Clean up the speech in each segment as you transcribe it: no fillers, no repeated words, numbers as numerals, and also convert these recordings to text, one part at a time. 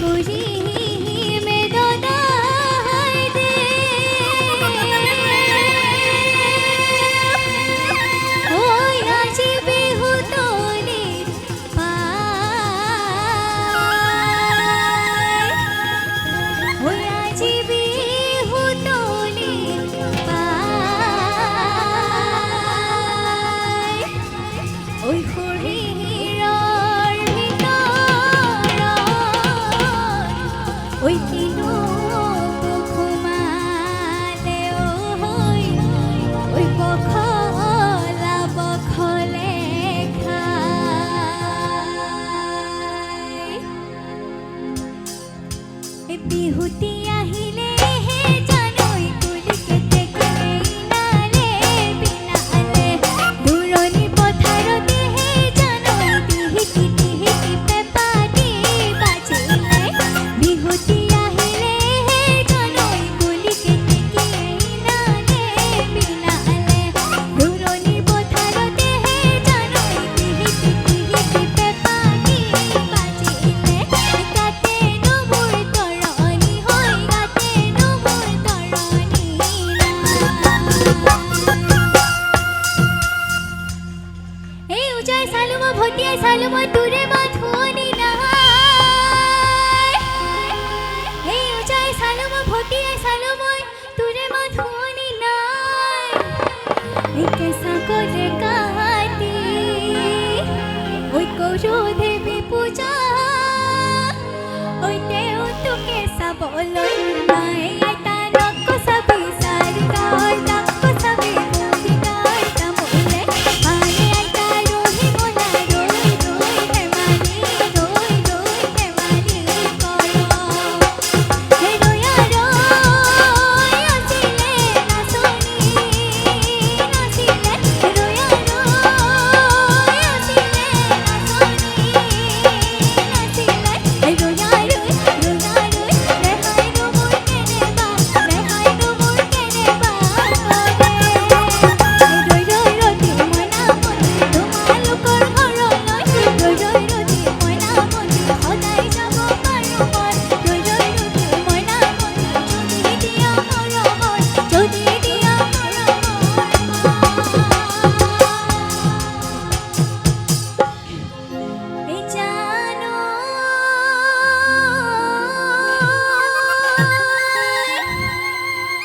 করি বেদনা দে ওই আজি বিহু তলি পায় ওই আজি বিহু তলি পায় ওই হৰিৰ ভিতৰত ওই কিনো সোমালে ওই বখলা বখলে খায় এই বিহুতি আহিলে হে জানৈ কুলি কেতে কিনালে বিনালে দূৰণি পথাৰতে হে জানৈ টিহিকি টিহিকি পেপা দি বাজিলে বিহুতি আহিলে হে জানৈ কুলি কেতে কিনালে বিনালে দূৰণি পথাৰতে হে জানৈ টিহিকি টিহিকি পেপা দি বাজিলে গাতেনো মোৰ তৰণি হৈ গাতেনো মোৰ তৰণি এই উজাই চালো মই ভটিয়াই চালো মই তোৰে মাথোনি নাই এই উজাই চালো মই ভটিয়াই চালো মই তোৰে মাথোনি নাই এই কেঁচা কলে কাটি ওই কৰো দেৱী পূজা ওই তেও তোকে চাবলৈ নাই আইতাৰক চাবি চাৰিটাৰ তাক চাবি মুঠিটাৰ তামোলে মানে আইতা ৰহি মোলা ৰৈ ৰৈ ধেমালি কৰ হে ৰয়া ৰৈ আছিলে নাচনী নাছিলে ৰয়া ৰৈ আছিলে নাচনী নাছিলে ৰয়া ৰৈ ৰেহাই নো মোৰ কেনেবা ৰৈ ৰৈ ৰতি মই নামনি তোমালোকৰ ঘৰলৈ ৰৈ ৰতি মই নামনি সদায় যাব পাৰো মই ৰৈ ৰতি মই নামনি যদি দিয়া মৰমৰ যদি দিয়া মৰমৰ এই জানো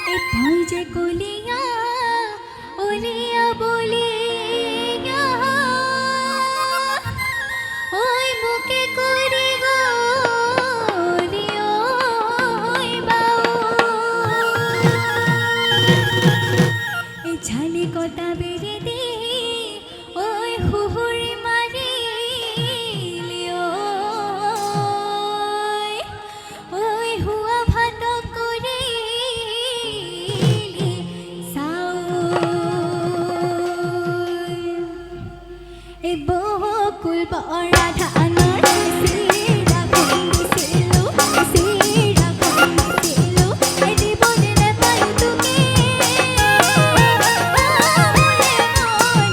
এই তই যে কলিয়া ওলিয়া বলিয়া ওই বুকে করি গলিও ওই বাউ এই ঝালি কটা বেরি দি ওই হুহুরি মারিলিও ওই হুয়া ভাত করিলি চাউল এই বকুল বৰা ধানৰ চিৰা খুন্দিছিলো চিৰা খুন্দিছিলো এই দিবনে নেপালো তুমি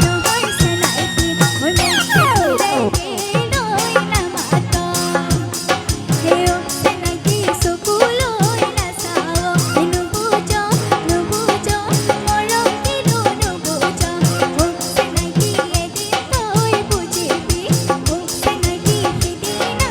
নহয় চেনাইকি মই মেখেলাইকি লৈ নামাত হেও চেনাইকি চকুলৈ নাচাও নুবুজ মৰম কিনো নুবুজ মোক চেনাইকি এদিন তই বুজিবি মোক চেনাইকি সিদিনা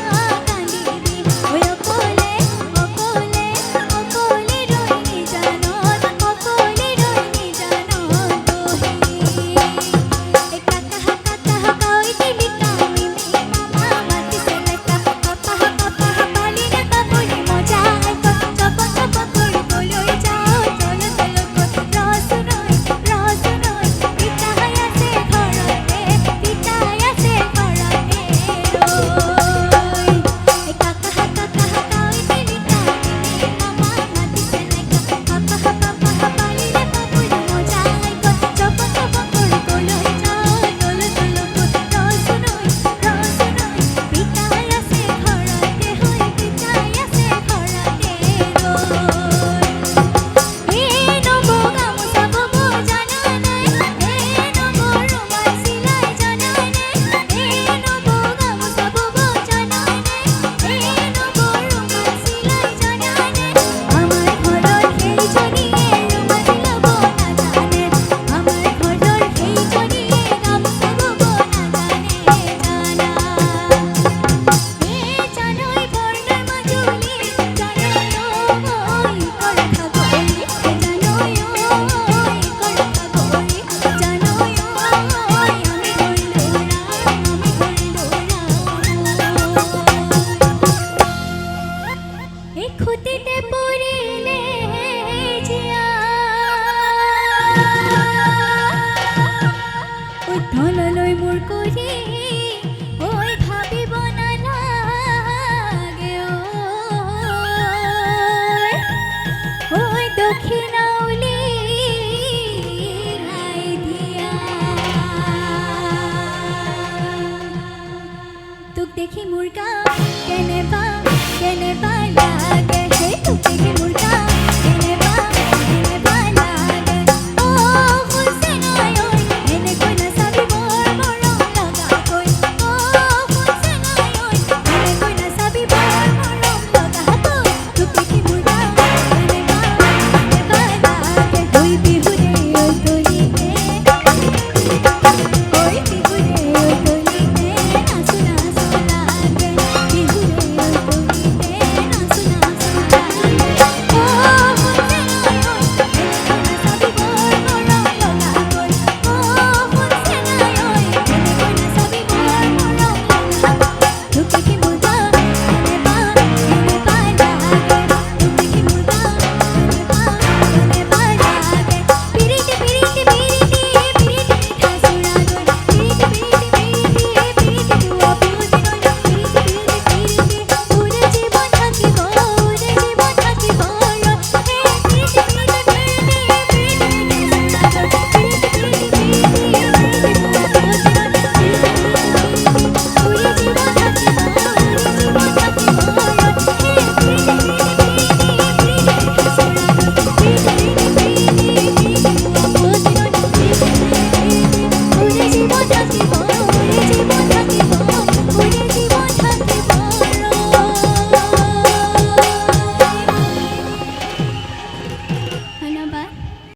দেখি মোৰ গাত কেনেবা লাগে হে তোক দেখি মোৰ গাত